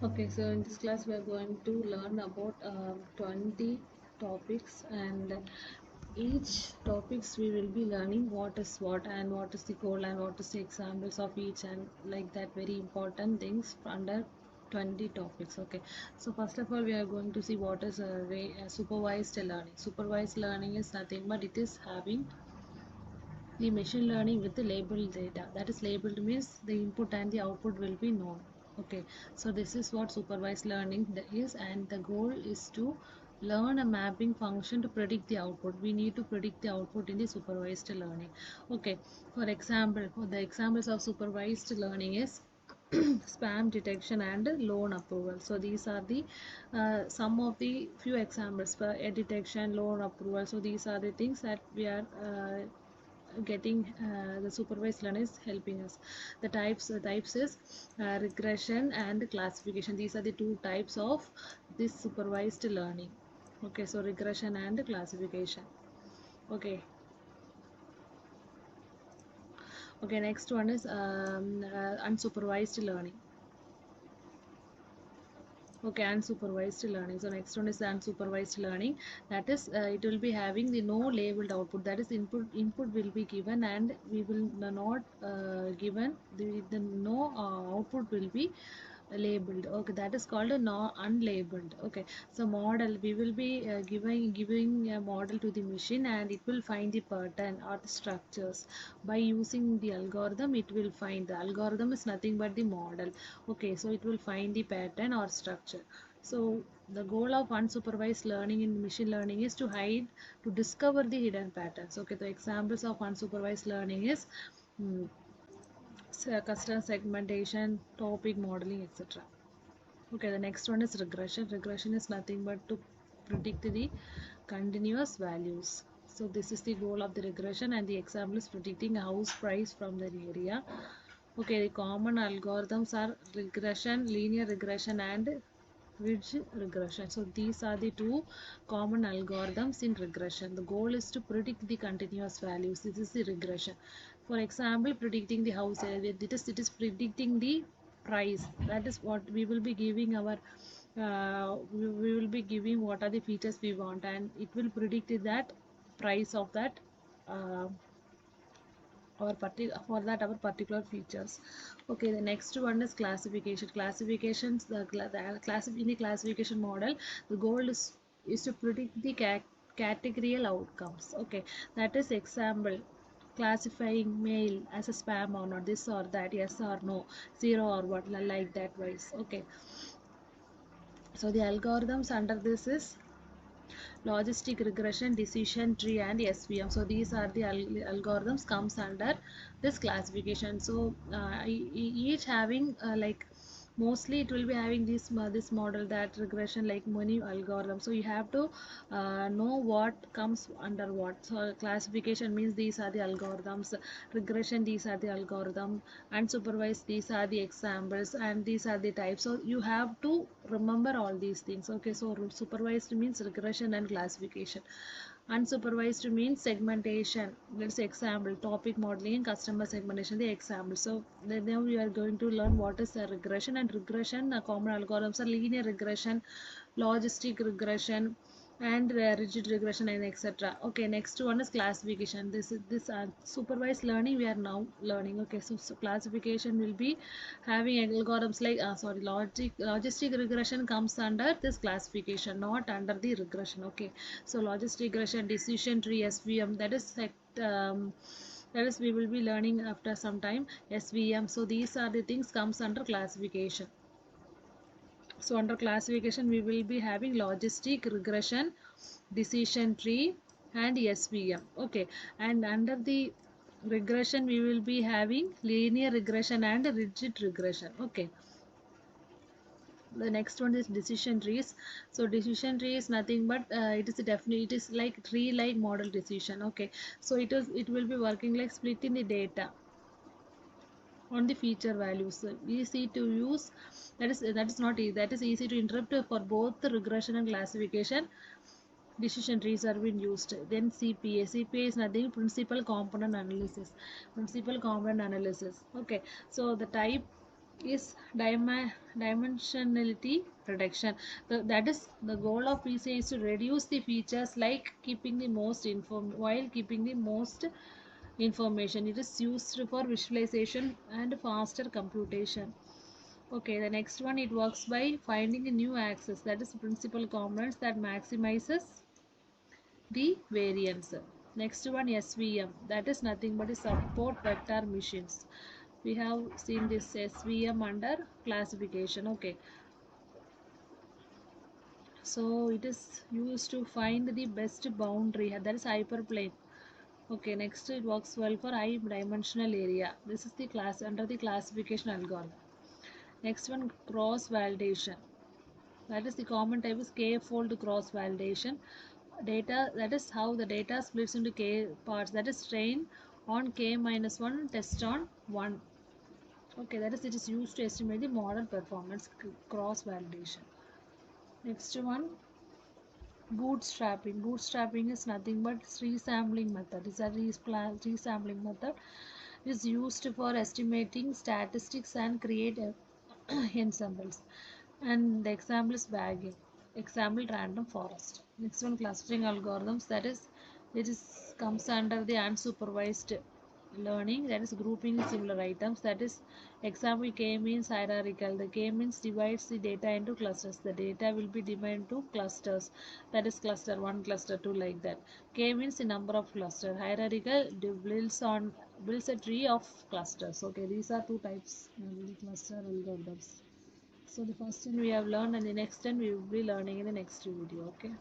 Okay, so in this class we are going to learn about 20 topics, and each topics we will be learning what is what and what is the goal and what is the examples of each, and like that very important things under 20 topics. Okay, so first of all we are going to see what is supervised learning. Supervised learning is nothing but it is having the machine learning with the labeled data. That is, labeled means the input and the output will be known. Okay, so this is what supervised learning is, and the goal is to learn a mapping function to predict the output. We need to predict the output in the supervised learning. Okay, for example, for the examples of supervised learning is spam detection and loan approval. So these are the some of the few examples for detection, loan approval. So these are the things that we are getting. The supervised learning is helping us. The types is regression and classification. These are the two types of this supervised learning. Okay, so regression and classification. Okay. Okay, next one is unsupervised learning. Okay, unsupervised learning. So next one is the unsupervised learning. That is, it will be having the no labeled output. That is, input will be given and we will not given the no output will be labeled. Okay, that is called a no unlabeled. Okay, so model, we will be giving a model to the machine, and it will find the pattern or the structures. By using the algorithm, it will find. The algorithm is nothing but the model. Okay, so it will find the pattern or structure. So the goal of unsupervised learning in machine learning is to discover the hidden patterns. Okay, the examples of unsupervised learning is mm, custom segmentation, topic modeling, etc. Okay, the next one is regression. Regression is nothing but to predict the continuous values. So this is the goal of the regression, and the example is predicting a house price from the area. Okay, the common algorithms are regression, linear regression, and ridge regression. So these are the two common algorithms in regression. The goal is to predict the continuous values. This is the regression. For example, predicting the house area. It is predicting the price. That is what we will be giving our we will be giving what are the features we want, and it will predict that price of that uh, for that our particular features. Okay, the next one is classification. Classifications, in the classification model, the goal is to predict the categorical outcomes. Okay, that is example, classifying mail as a spam or not, this or that, yes or no, zero or what, like that wise. Okay, so the algorithms under this is logistic regression, decision tree, and SVM. So these are the algorithms comes under this classification. So each having like, mostly it will be having this model, that regression, like many algorithms. So you have to know what comes under what. So classification means these are the algorithms, regression these are the algorithm, unsupervised these are the examples, and these are the types. So you have to remember all these things. Okay, so supervised means regression and classification. Unsupervised means segmentation. Let's say example, topic modeling and customer segmentation, the example. So now we are going to learn what is a regression. And regression common algorithms are linear regression, logistic regression, and rigid regression, and etc. Okay, next one is classification. This supervised learning we are now learning. Okay, so classification will be having algorithms like logistic regression comes under this classification, not under the regression. Okay, so logistic regression, decision tree, SVM, that is we will be learning after some time, SVM. So these are the things comes under classification. So under classification we will be having logistic regression, decision tree, and SVM. Okay, and under the regression we will be having linear regression and rigid regression. Okay, the next one is decision trees. So decision tree is nothing but it is like tree like model decision. Okay, so it will be working like splitting the data on the feature values. So easy to use. That is not easy. That is easy to interrupt for both the regression and classification. Decision trees are being used. Then CPA. CPA is nothing, principal component analysis. Principal component analysis. Okay. So the type. is dimensionality reduction. That is the goal of PCA is to reduce the features like keeping the most while keeping the most information. It is used for visualization and faster computation. Okay, the next one, it works by finding a new axis, that is principal components that maximizes the variance. Next one, SVM, that is nothing but a support vector machines. We have seen this SVM under classification. Okay, so it is used to find the best boundary, that is hyperplane. Okay, next it works well for high dimensional area. This is the class under the classification algorithm. Next one, cross validation. That is the common type is k-fold cross validation. Data, that is how the data splits into k parts. That is train on k minus 1, test on 1. Okay, that is it is used to estimate the model performance, cross validation. Next one, bootstrapping. Bootstrapping is nothing but resampling method. It's a resampling method. It is used for estimating statistics and create ensembles. And the example is bagging. Example, random forest. Next one, clustering algorithms. That is, it is comes under the unsupervised learning. That is grouping similar items. That is, example, K means hierarchical. The K means divides the data into clusters. The data will be divided into clusters. That is cluster 1, cluster 2, like that. K means the number of clusters. Hierarchical builds a tree of clusters. Okay, these are two types of the cluster algorithms. So the first one we have learned, and the next one we will be learning in the next video. Okay.